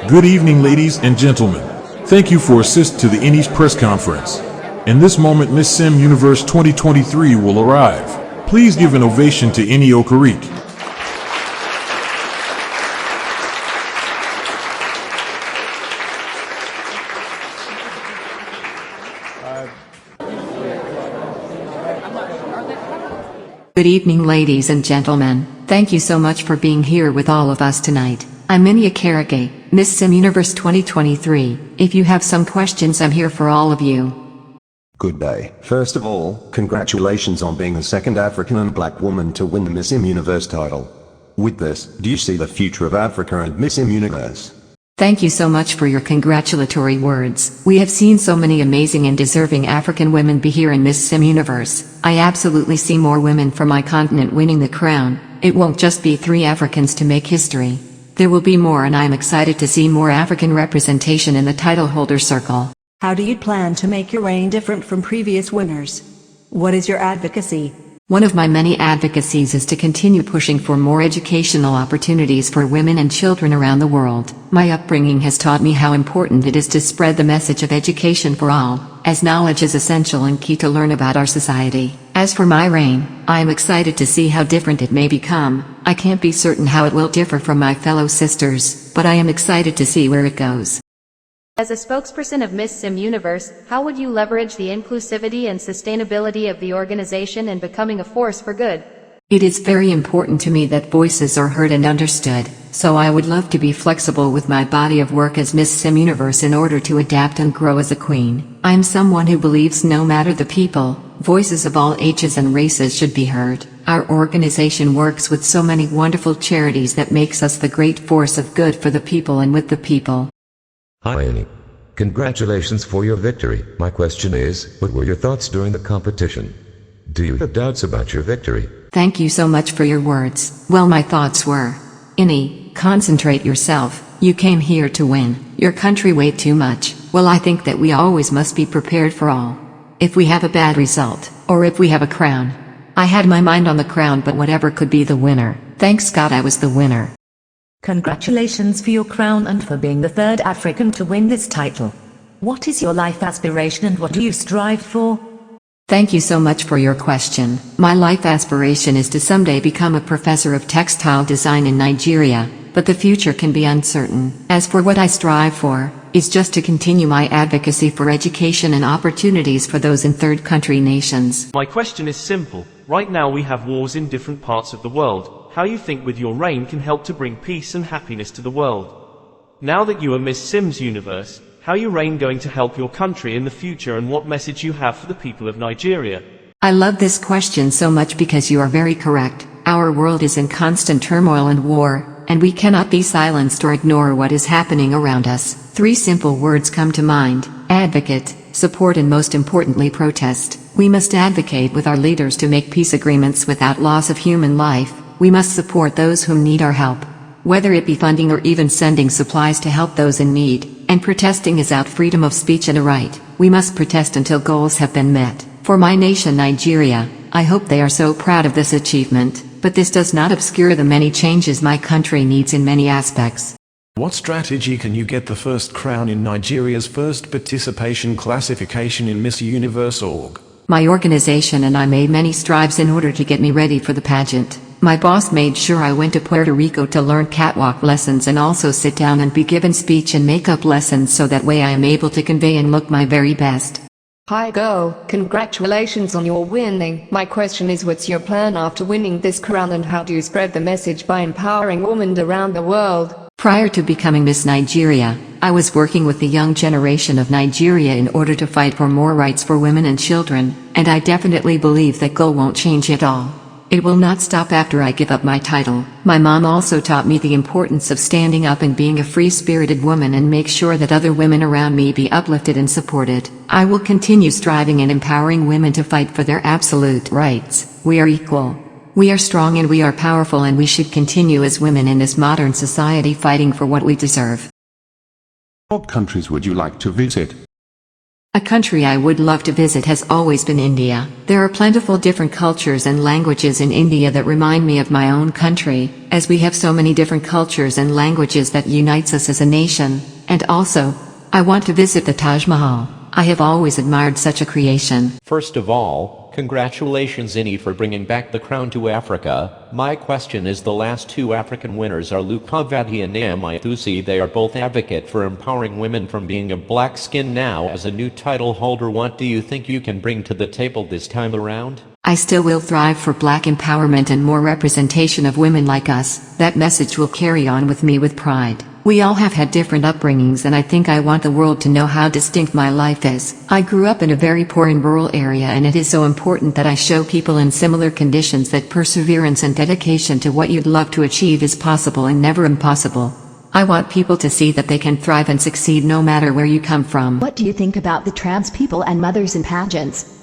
Good evening, ladies and gentlemen. Thank you for assist to the Ennis press conference. In this moment, Miss Sim Universe 2023 will arrive. Please give an ovation to Ennis Okereke. Good evening, ladies and gentlemen. Thank you so much for being here with all of us tonight. I'm Okereke, Miss Sim Universe 2023. If you have some questions, I'm here for all of you. Good day. First of all, congratulations on being the second African and black woman to win the Miss Sim Universe title. With this, do you see the future of Africa and Miss Sim Universe? Thank you so much for your congratulatory words. We have seen so many amazing and deserving African women be here in Miss Sim Universe. I absolutely see more women from my continent winning the crown. It won't just be 3 Africans to make history. There will be more, and I'm excited to see more African representation in the title holder circle. How do you plan to make your reign different from previous winners? What is your advocacy? One of my many advocacies is to continue pushing for more educational opportunities for women and children around the world. My upbringing has taught me how important it is to spread the message of education for all, as knowledge is essential and key to learn about our society. As for my reign, I am excited to see how different it may become. I can't be certain how it will differ from my fellow sisters, but I am excited to see where it goes. As a spokesperson of Miss Sim Universe, how would you leverage the inclusivity and sustainability of the organization in becoming a force for good? It is very important to me that voices are heard and understood, so I would love to be flexible with my body of work as Miss Sim Universe in order to adapt and grow as a queen. I am someone who believes no matter the people, voices of all ages and races should be heard. Our organization works with so many wonderful charities that makes us the great force of good for the people and with the people. Hi Annie. Congratulations for your victory. My question is, what were your thoughts during the competition? Do you have doubts about your victory? Thank you so much for your words. Well, my thoughts were, Annie, concentrate yourself. You came here to win. Your country weighed too much. Well, I think that we always must be prepared for all. If we have a bad result, or if we have a crown. I had my mind on the crown, but whatever could be the winner. Thanks God I was the winner. Congratulations for your crown and for being the 3rd African to win this title. What is your life aspiration and what do you strive for? Thank you so much for your question. My life aspiration is to someday become a professor of textile design in Nigeria, but the future can be uncertain. As for what I strive for, is just to continue my advocacy for education and opportunities for those in third country nations. My question is simple. Right now we have wars in different parts of the world. How you think with your reign can help to bring peace and happiness to the world? Now that you are Miss Sim's Universe, how your reign going to help your country in the future and what message you have for the people of Nigeria? I love this question so much because you are very correct. Our world is in constant turmoil and war, and we cannot be silenced or ignore what is happening around us. 3 simple words come to mind: advocate, support, and most importantly, protest. We must advocate with our leaders to make peace agreements without loss of human life. We must support those who need our help, whether it be funding or even sending supplies to help those in need. And protesting is out freedom of speech and a right. We must protest until goals have been met. For my nation Nigeria, I hope they are so proud of this achievement, but this does not obscure the many changes my country needs in many aspects. What strategy can you get the first crown in Nigeria's first participation classification in Miss Universe org? My organization and I made many strives in order to get me ready for the pageant. My boss made sure I went to Puerto Rico to learn catwalk lessons and also sit down and be given speech and makeup lessons so that way I am able to convey and look my very best. Hi Go, congratulations on your winning. My question is, what's your plan after winning this crown and how do you spread the message by empowering women around the world? Prior to becoming Miss Nigeria, I was working with the young generation of Nigeria in order to fight for more rights for women and children, and I definitely believe that goal won't change at all. It will not stop after I give up my title. My mom also taught me the importance of standing up and being a free-spirited woman and make sure that other women around me be uplifted and supported. I will continue striving and empowering women to fight for their absolute rights. We are equal. We are strong and we are powerful, and we should continue as women in this modern society fighting for what we deserve. What countries would you like to visit? A country I would love to visit has always been India. There are plentiful different cultures and languages in India that remind me of my own country, as we have so many different cultures and languages that unites us as a nation. And also, I want to visit the Taj Mahal. I have always admired such a creation. First of all, congratulations Ini for bringing back the crown to Africa. My question is, the last two African winners are Okereke and MSU2023. They are both advocate for empowering women from being of black skin. Now, as a new title holder, what do you think you can bring to the table this time around? I still will thrive for black empowerment and more representation of women like us. That message will carry on with me with pride. We all have had different upbringings, and I think I want the world to know how distinct my life is. I grew up in a very poor and rural area, and it is so important that I show people in similar conditions that perseverance and dedication to what you'd love to achieve is possible and never impossible. I want people to see that they can thrive and succeed no matter where you come from. What do you think about the trans people and mothers in pageants?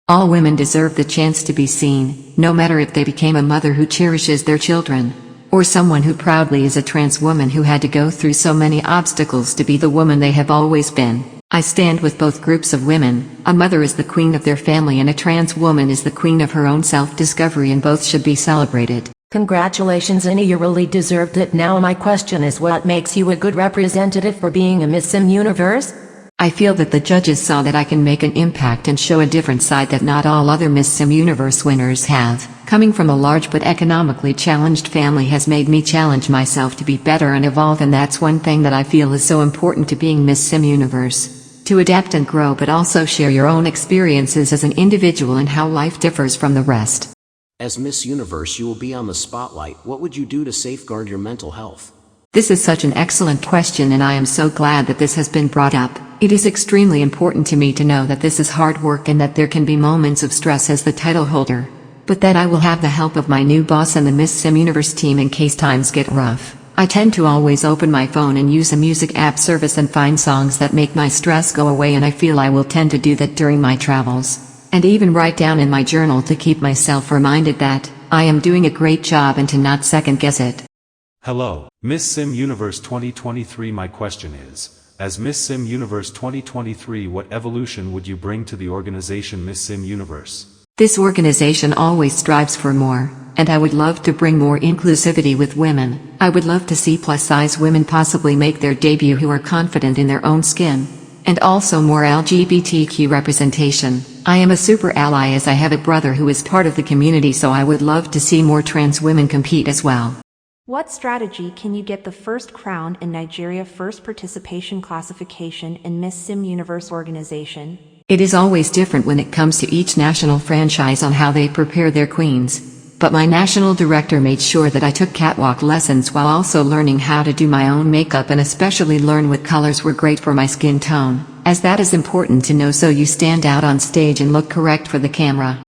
All women deserve the chance to be seen, no matter if they became a mother who cherishes their children, or someone who proudly is a trans woman who had to go through so many obstacles to be the woman they have always been. I stand with both groups of women. A mother is the queen of their family and a trans woman is the queen of her own self-discovery, and both should be celebrated. Congratulations Ini, you really deserved it. Now my question is, what makes you a good representative for being a Miss Sim Universe? I feel that the judges saw that I can make an impact and show a different side that not all other Miss Sim Universe winners have. Coming from a large but economically challenged family has made me challenge myself to be better and evolve, and that's one thing that I feel is so important to being Miss Sim Universe. To adapt and grow, but also share your own experiences as an individual and how life differs from the rest. As Miss Universe, you will be on the spotlight. What would you do to safeguard your mental health? This is such an excellent question, and I am so glad that this has been brought up. It is extremely important to me to know that this is hard work and that there can be moments of stress as the title holder, but that I will have the help of my new boss and the Miss Sim Universe team in case times get rough. I tend to always open my phone and use a music app service and find songs that make my stress go away, and I feel I will tend to do that during my travels. And even write down in my journal to keep myself reminded that I am doing a great job and to not second guess it. Hello, Miss Sim Universe 2023. My question is, as Miss Sim Universe 2023, what evolution would you bring to the organization Miss Sim Universe? This organization always strives for more, and I would love to bring more inclusivity with women. I would love to see plus-size women possibly make their debut who are confident in their own skin, and also more LGBTQ representation. I am a super ally as I have a brother who is part of the community, so I would love to see more trans women compete as well. What strategy can you get the first crown in Nigeria first participation classification in Miss Sim Universe organization? It is always different when it comes to each national franchise on how they prepare their queens, but my national director made sure that I took catwalk lessons while also learning how to do my own makeup, and especially learn what colors were great for my skin tone, as that is important to know so you stand out on stage and look correct for the camera.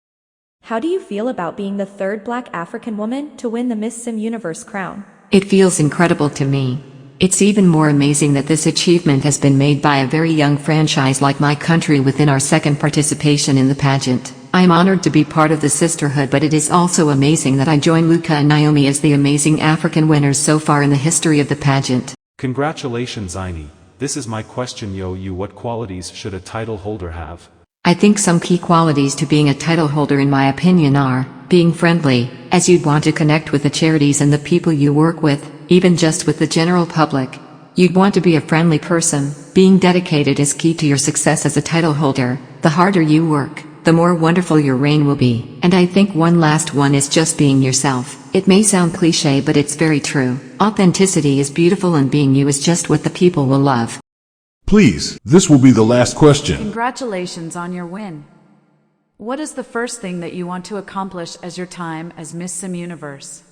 How do you feel about being the third Black African woman to win the Miss Sim Universe crown? It feels incredible to me. It's even more amazing that this achievement has been made by a very young franchise like my country within our second participation in the pageant. I am honored to be part of the sisterhood, but it is also amazing that I join Luca and Naomi as the amazing African winners so far in the history of the pageant. Congratulations Ini. This is my question you, what qualities should a title holder have? I think some key qualities to being a title holder in my opinion are, being friendly, as you'd want to connect with the charities and the people you work with, even just with the general public. You'd want to be a friendly person. Being dedicated is key to your success as a title holder. The harder you work, the more wonderful your reign will be. And I think one last one is just being yourself. It may sound cliche, but it's very true. Authenticity is beautiful, and being you is just what the people will love. Please, this will be the last question. Congratulations on your win. What is the first thing that you want to accomplish as your time as Miss Sim Universe?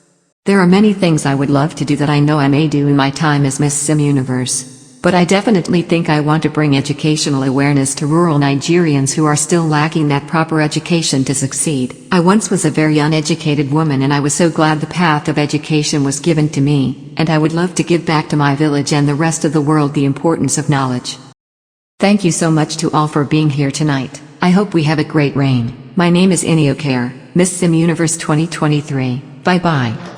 There are many things I would love to do that I know I may do in my time as Miss Sim Universe. But I definitely think I want to bring educational awareness to rural Nigerians who are still lacking that proper education to succeed. I once was a very uneducated woman, and I was so glad the path of education was given to me, and I would love to give back to my village and the rest of the world the importance of knowledge. Thank you so much to all for being here tonight. I hope we have a great reign. My name is Ini Okereke, Miss Sim Universe 2023. Bye bye.